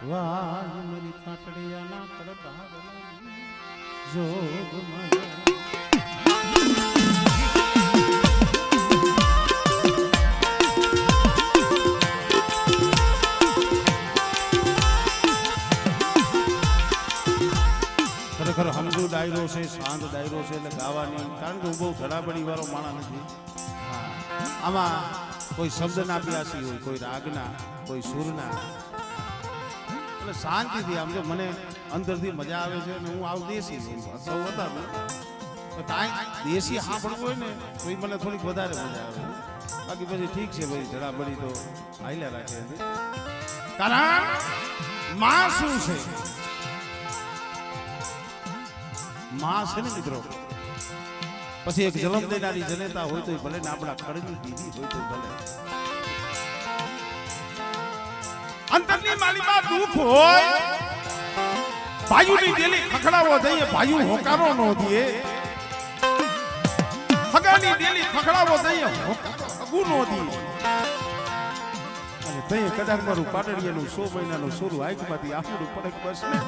વાહ મારી કાટડિયાના કડબાગલા જોગ મને ખરેખર સમજુ ડાયરો છે, શાંત ડાયરો છે એટલે ગાવાની, કારણ કે હું બહુ ધડાબડી વાળો માણસ નથી. આમાં કોઈ શબ્દના અભ્યાસી હોય, કોઈ રાગના, કોઈ સુરના, એટલે શાંતિથી આમ જો મને અંદરથી મજા આવે છે. અને હું આવ દેશી સૌ હતા કાંઈ દેશી સાંભળવું હોય ને તો એ મને થોડીક વધારે મજા આવે. બાકી પછી ઠીક છે ભાઈ, ધડાબડી તો હાલ્યા રાખે. કારણ માં શું છે, માં છે ને મિત્રો, પછી એક જન્મ દેનારી જનેતા હોય તો ભલે ને આપણા કડની દીદી હોય તો ભલે. અંતરની માલીમાં દુઃખ હોય, ભાઈઓની ડેલી ખખડાવો જઈએ, ભાઈઓ હોકારો નો દે. હગાની ડેલી ખખડાવો જઈએ, હગુ નો દે. અને તઈ કદાચ મારું પાટડિયાનું 100 મહિનાનું સોરું આંખમાંથી આંખડું પડે બસ ને.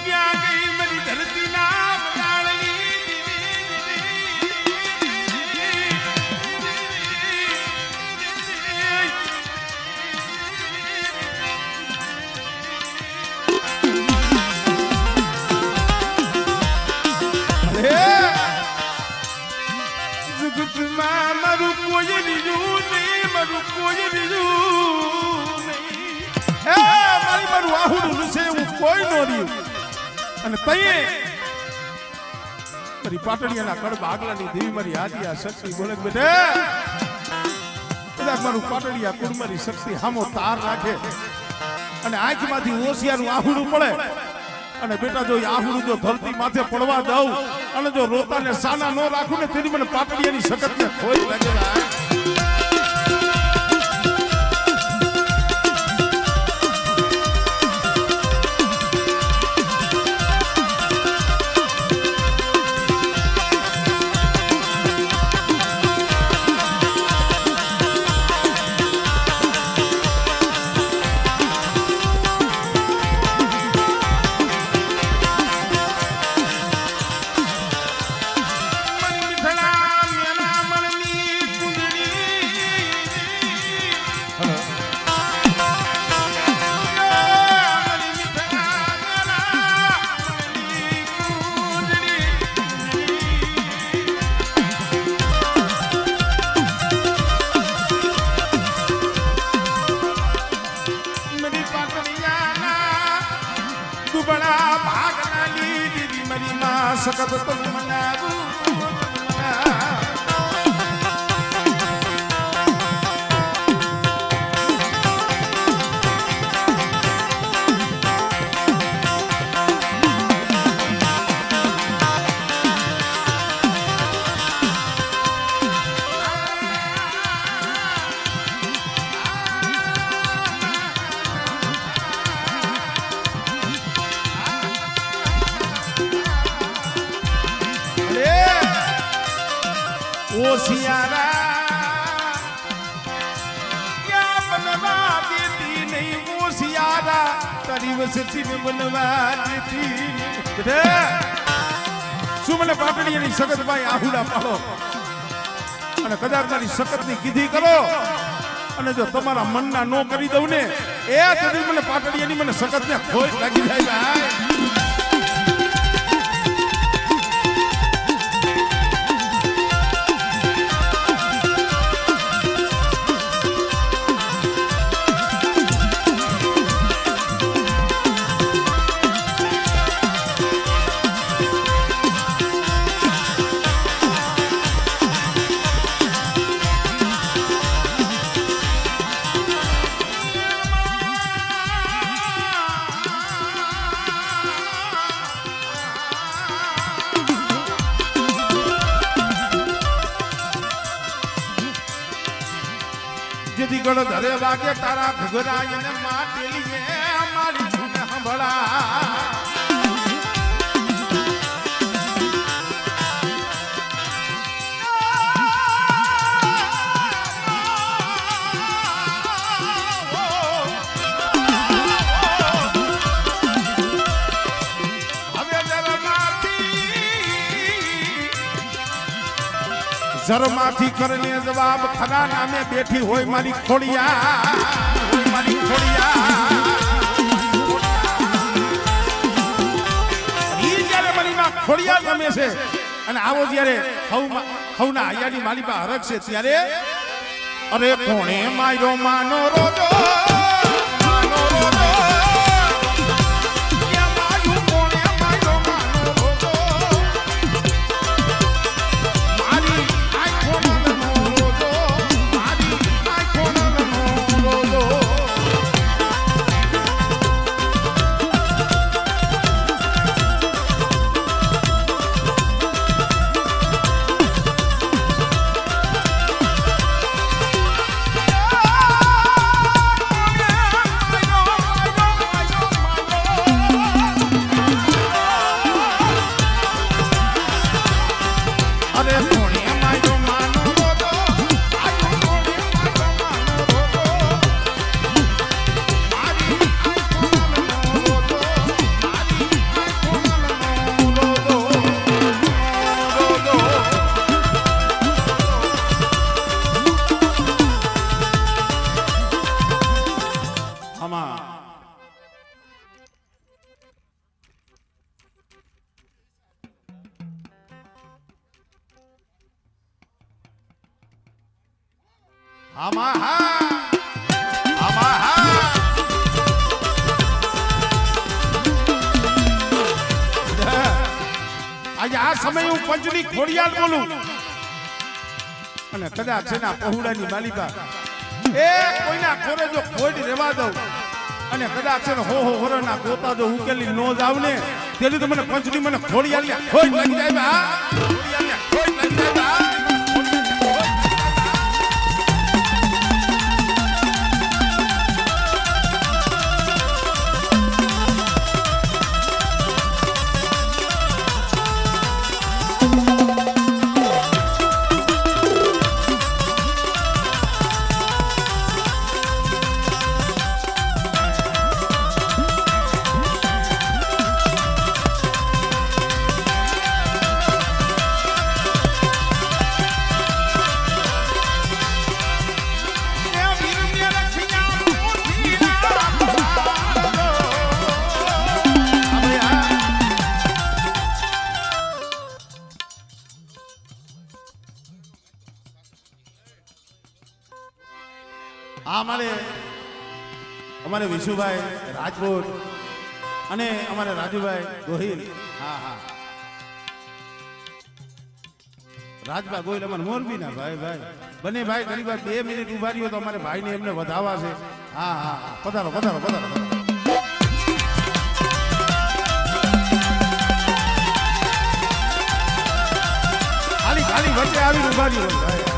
ક્યાં ગઈ મારી ધરતી ના બગાડલી જગતમાં મારું કોઈ બીજું નહીં, મારું કોઈ બીજું નહીં. મારું આહુડું છે એવું કોઈ નો રહ્યું. અને તઈએ મારી પાટડિયાના કડબ આગલાની દેવી મારી આદિયા શક્તિ બોલે બેટા, કદાચ મારું પાટડિયા કુળ મારી શક્તિ હામો તાર રાખે અને આંખમાંથી ઓશિયાનું આહુડું પડે. અને બેટા જો આહુડું જો ધરતી માથે પડવા દઉં અને જો રોતાને સાના ન રાખું ને તેની મને પાટડિયાની શકતને ખોઈ લાગેલા. સકત તું મનાવું તારી વસતી ને બનવા દેતી. શું મને પાટડિયાની સખત ભાઈ આહુડા પાડો અને કદાચ તારી સખતની કીધી કરો અને જો તમારા મનના નો કરી દઉં ને એ તરી મને પાટડિયાની મને સખતને ખોટ લાગી જાય ભાઈ. જેથી ગળ ધરે લાગે તારા ઘુઘરાય ને માટેલીએ મારી ધૂન સાંભળા. શરમાથી કરીને જવાબ ખરા નામે બેઠી હોય મારી ખોડિયા મારી ખોડિયા ઈ જ્યારે મારી માં ખોડિયા ગમે છે અને આવો જ્યારે ખવના હૈયાની માલી પા હરક છે ત્યારે અરે કોણે માર્યો માનો રોજો માનો રોજો આજે આ સમય હું પંચની ખોડિયાલ બોલું અને કદાચ છે ને પહોળાની માલિકા એ કોઈના ખોરે જો ખોડી રહેવા દઉં અને કદાચ છે ને હો વરના ગોતા જો ઉકેલી નો જાવ ને તેની તો મને પંચની મને ખોડિયાલ ખોઈ લાગી જાય હા ખોડિયાલ ખોઈ લાગી જાય અમારે વિશુભાઈ રાજકોટ અને અમારે રાજુભાઈ ગોહિલ હા હા રાજભાઈ ગોહિલ અમારે મોરબી ના ભાઈ બંને ભાઈ ગરીબ 2 મિનિટ ઉભા રહ્યો તો અમારે ભાઈને એમને વધાવા છે હા હા પધારો પધારો પધારો ખાલી ખાલી વચ્ચે આવી ઉભા રહ્યો ભાઈ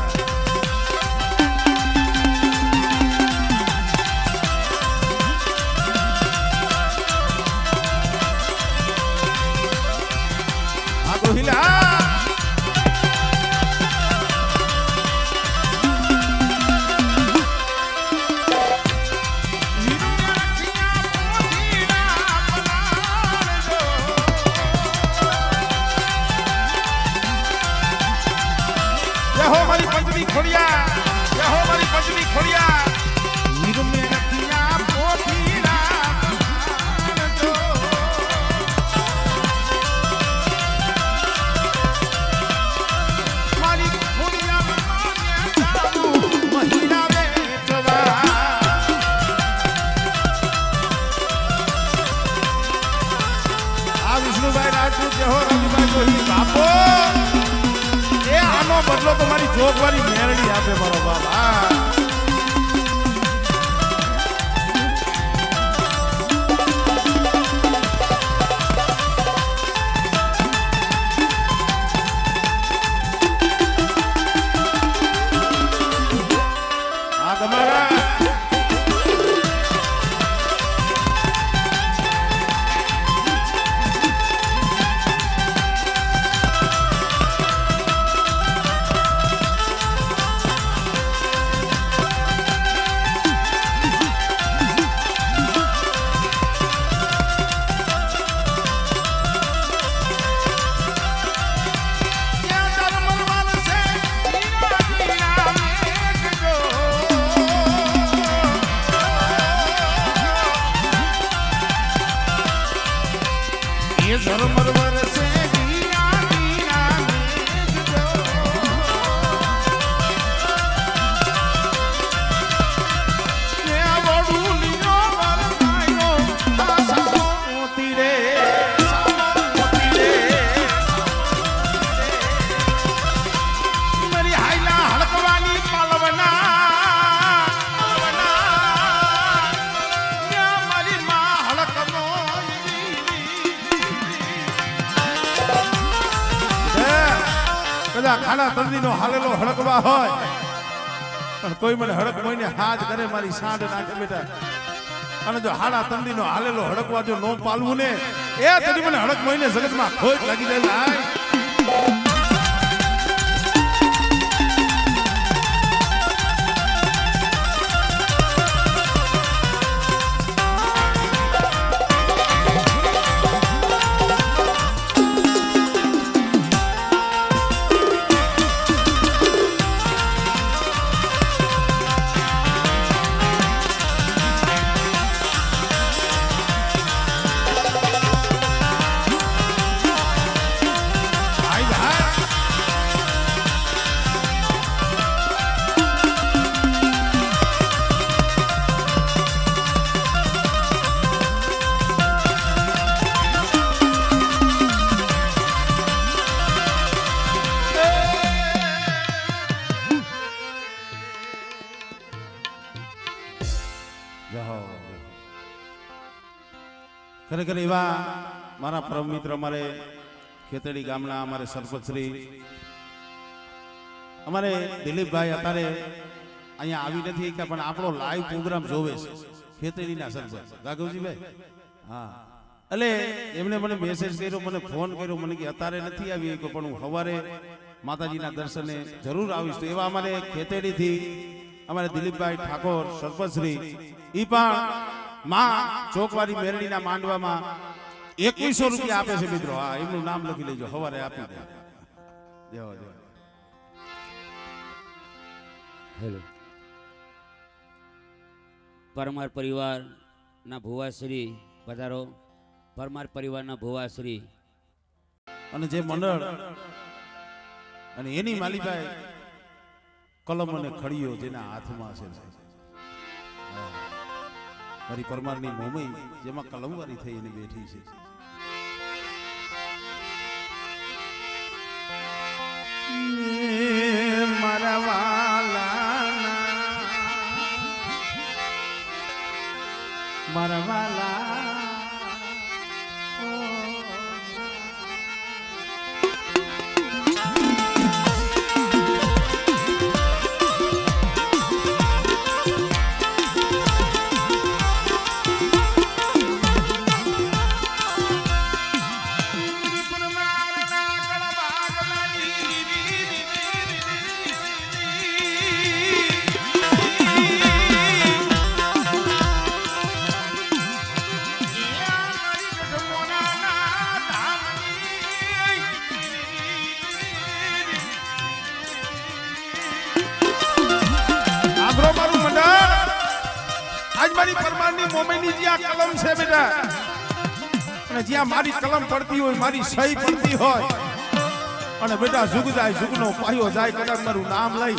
બદલો તો મારી જોગવારી મેરડી આપે મારો બાબા ઝરમર વરસે દિયાળીના મેઘ ને વડું લીયો વરસાયો આશા મોતી રે મોતી રે મારી હાઈલા હળકવાની પાલવના કદા ખાડા તંદીનો હાલેલો હડકવા હોય પણ કોઈ મને હડક મોઈને હાથ કરે મારી સાંડ નાખે બેટા અને જો હાડા તંદીનો હાલેલો હડકવા જો નો પાલવું ને એ તરી મને હડક મોઈને જગતમાં ખોટ લાગી જાય ખરેખર એવા મારા પરમ મિત્ર અમારે ખેતડી ગામના અમારે સરપંચશ્રી અમારે દિલીપભાઈ અત્યારે અહીંયા આવી નથી કે પણ આપણો લાઈવ પ્રોગ્રામ જોવે છે ખેતડીના સરપંચ રાઘવજીભાઈ હા એટલે એમને મને મેસેજ કર્યો મને ફોન કર્યો મને કે અત્યારે નથી આવી પણ હું સવારે માતાજીના દર્શને જરૂર આવીશ તો એવા અમારે ખેતડીથી અમારે દિલીપભાઈ ઠાકોર સરપંચશ્રી ઈ પણ માં ચોકવારી મેરડીના માંડવામાં 2100 રૂપિયા આપે છે મિત્રો હા એમનું નામ લખી લેજો સવારે આપી દે દેવા દેવા હેલો પરમાર પરિવારના ભુવાશ્રી પધારો પરમાર પરિવારના ભુવાશ્રી અને જે મંડળ અને એની માલિકાએ કલમ અને ખડીઓ જેના હાથમાં છે મારી પરમારની મોમઈ જેમાં કલમવારી થઈ એની બેઠી છે મારા વાલા મારી પરમારની મોમઈની જ્યાં કલમ છે બેટા અને જ્યાં મારી કલમ પડતી હોય મારી સહી પડતી હોય અને બેટા જુગ જાય જુગનો પાયો જાય કદાચ મારું નામ લઈ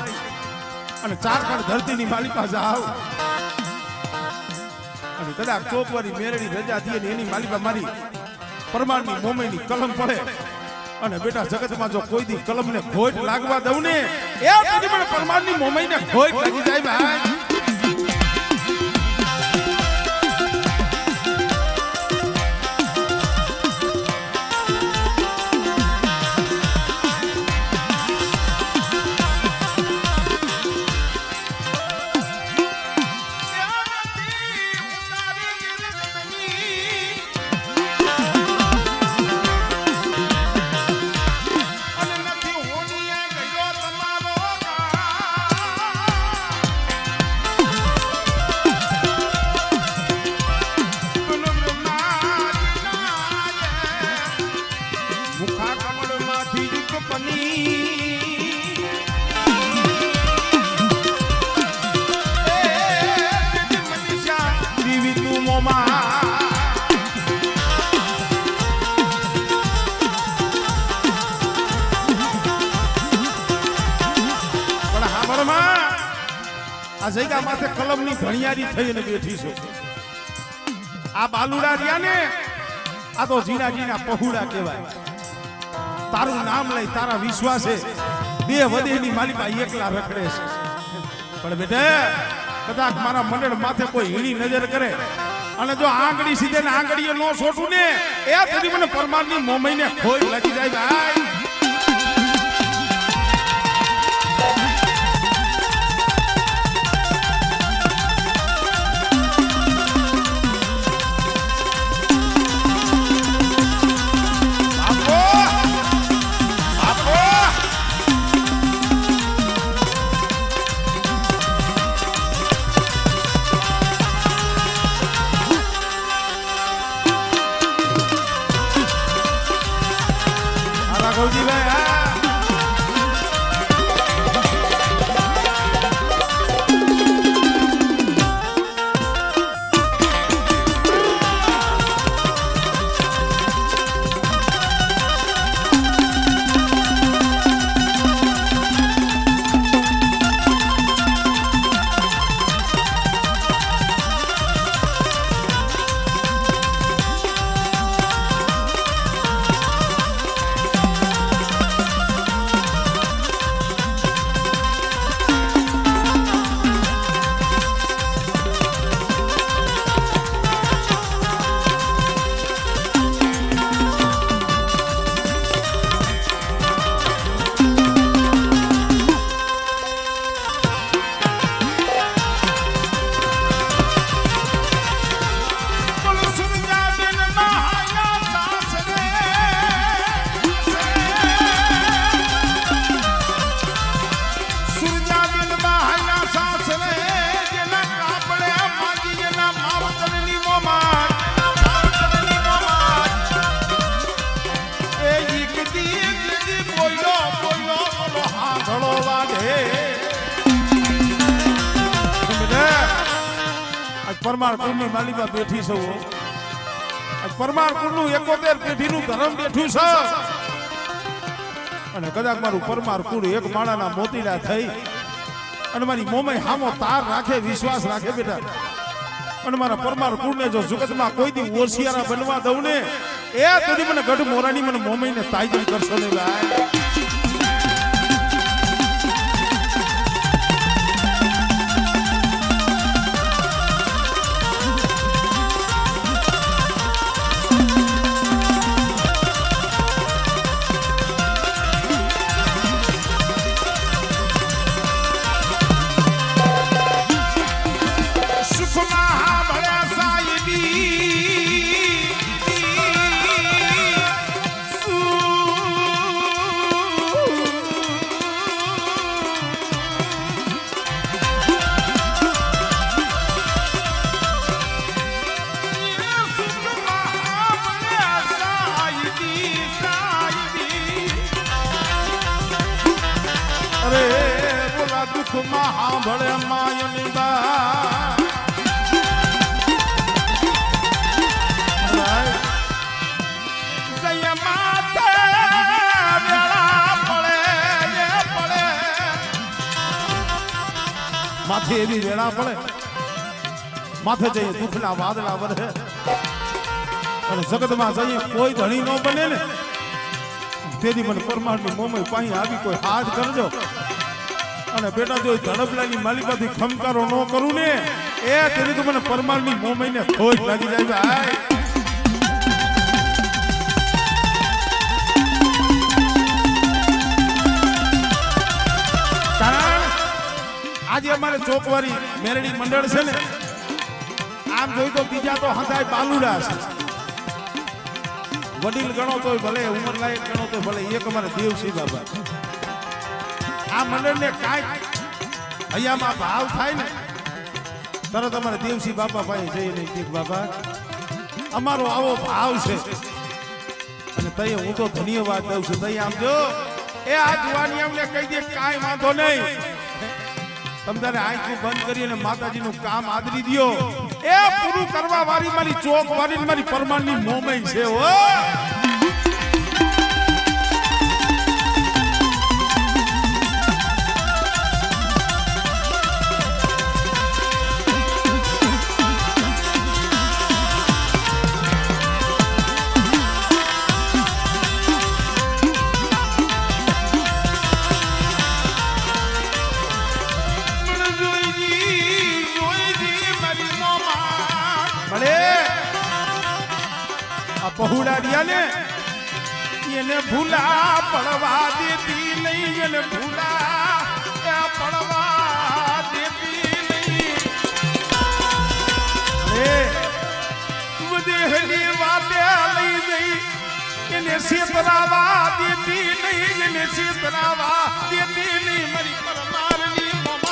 અને ચારખંડ ધરતીની મારી પાસે આવ અને કદાચ ચોકવારી મેરડી રજા થઈએ ને એની મારી પાસે મારી પરમારની મોમઈની કલમ પડે અને બેટા જગતમાં જો કોઈ દી કલમને ખોટ લાગવા દઉં ને એ પણ પરમારની મોમઈને ખોટ લાગી જાય ભાઈ આ જગ્યા માથે કલમની ઘણિયારી થઈને બેઠી છું. આ બાલુડા રહ્યા ને આ તો જીના જીના પહુડા કહેવાય. તારું નામ લઈ તારા વિશ્વાસે બે વધેની મારી પાસે એકલા રખડે છે. પણ બેટા કદાચ મારા મંડળ માથે કોઈ હીણી નજર કરે અને જો આંગળી સીધે ને આંગળીએ નો છોટું ને એ સુધી મને પરમારની મોમઈને ખોઈ લાગી જાય ભાઈ. પરમાર કુળની માલિકા બેઠી છે. પરમાર કુળનું 71 પેઢીનું ધર્મ બેઠું છે અને કદાચ મારું પરમાર કુળ એક માળાના મોતીડા થઈ અને મારી મોમે હામો તાર રાખે વિશ્વાસ રાખે બેટા અને મારા પરમાર કુળને જો જગતમાં કોઈ દી ઓશિયારા બનવા દઉં ને એ સુધી મને ગઢ મોરાની મને મોમેને તાઈજી કરશો ને ભાઈ. ભળે માયની બા જય માતે વેળા પડે માથે એવી વેળા પડે માથે જઈએ દુઃખના વાદળા વરસે અને જગતમાં જઈએ કોઈ ધણી ન બને ને તેથી મને પરમારની મોમય પાણી આવી કોઈ હાથ કરજો અને બેટા જો ધડપલાની માલિકાથી ખમકારો ન કરું ને એ તેની તો મને પરમારની મોમઈને ખોજ લાગી જાય ભાઈ. કારણ આજે અમારે ચોકવારી મેરડી મંડળ છે ને આમ જોઈ તો બીજા તો હંધાય બાલુડા છે. વડીલ ગણો તોય ભલે ઉંમર લાયક ગણો તો ભલે એક અમારે દેવસિંહ બાબા આ મંડળને કાંઈ અહીંયામાં ભાવ થાય ને તરત અમારે દેવસિંહ બાપા પાસે જઈને કે બાપા અમારો આવો ભાવ છે અને તઈ હું તો ધન્યવાદ દઉં છું. તઈ આમ જો એ આ જુવાની અમને કહી દે કાંઈ વાંધો નહીં તમે તારે આંખું બંધ કરીને માતાજીનું કામ આદરી દો એ પૂરું કરવા વાળી મારી ચોક વાળી મારી પરમારની મોમય છે. હો ભૂલ્યા ને એને ભૂલા પડવા દેતી નહીં, એને ભૂલા પડવા દેતી નહીં. વધેલી વાતે લઈ જઈ એને છેતરાવા દેતી નહીં, એને છેતરાવા દેતી નહીં મારી પરમારની મમા.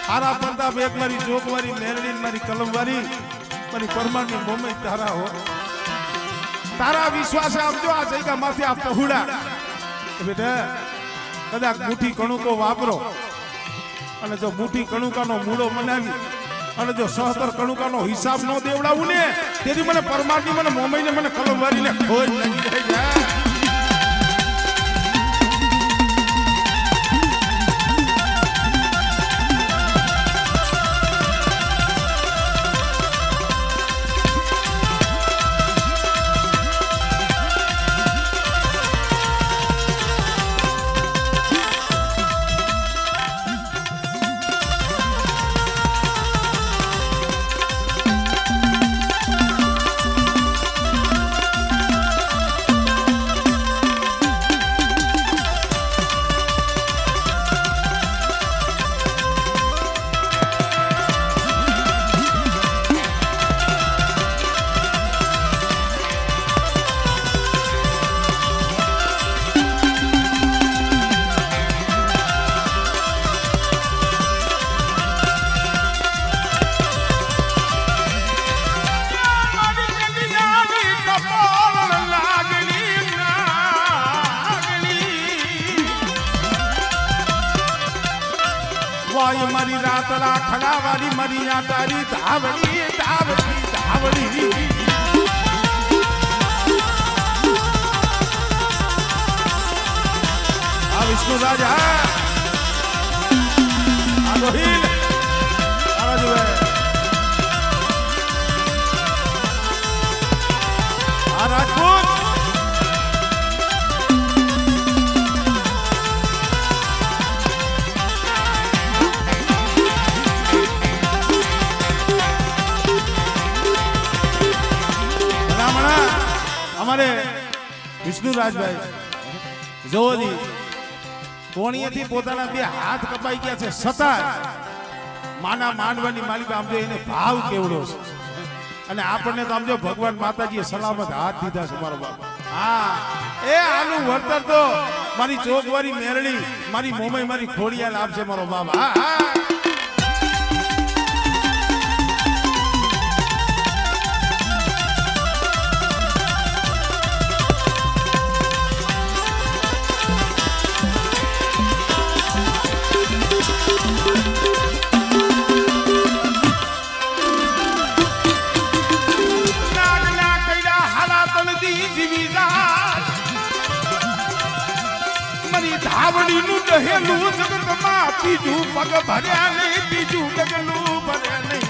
તારા પ્રતાપ એક મારી જોગવારી મેરડી મારી કલમવારી મારી પરમારની મોમે તારા હો. તારા વિશ્વાસે આપજો આ જગ્યા માથે આ પહોળા બેટા કદાચ મુઠ્ઠી કણુકો વાપરો અને જો મુઠ્ઠી કણુકાનો મૂળો બનાવી અને જો 76 કણુકાનો હિસાબ ન દેવડાવું ને તેથી મને પરમારની મને મોમેને મને કલમવારીને ખોજ લાગી જાય. મારી રાતડા ખડાવાળી મારી આ તારી ધાવડી ધાવડી ધાવડી. આ વિષ્ણુ રાજા આ રોહિલ આ જોવે આ રાજપૂત અમારે વિષ્ણુરાજભાઈ જોજી કોણીએથી પોતાના બે હાથ કપાઈ ગયા છે છતાં માના માંડવાની માલિક આમ જો એને ભાવ કેવડો છે અને આપણને તો આમ જો ભગવાન માતાજીએ સલામત હાથ દીધા છે મારો બાપ. હા એ આનું વળતર તો મારી ચોકવારી મેરડી મારી મોમાઈ મારી ખોડિયાલ આપશે મારો બાપ. હા હા ધાવડીનું દહેલું જગતમાં ત્રીજું પગ ભર્યા નહીં, ત્રીજું ડગલું ભર્યા નહીં.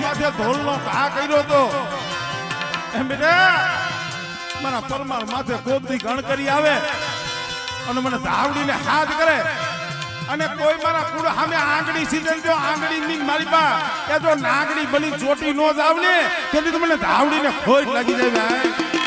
માથે ધોળનો ઘા કર્યો તો એમ બેટા મારા પરમાર માથે કોપથી ગણ કરી આવે અને મને ધાવડીને હાથ કરે અને કોઈ મારા કુળ સામે આંગળી સીધન જો આંગળી ની મારી પા એ જો નાગડી બની ચોટી નો જાવ ને તેથી તો મને ધાવડીને ખોટ લાગી જાય.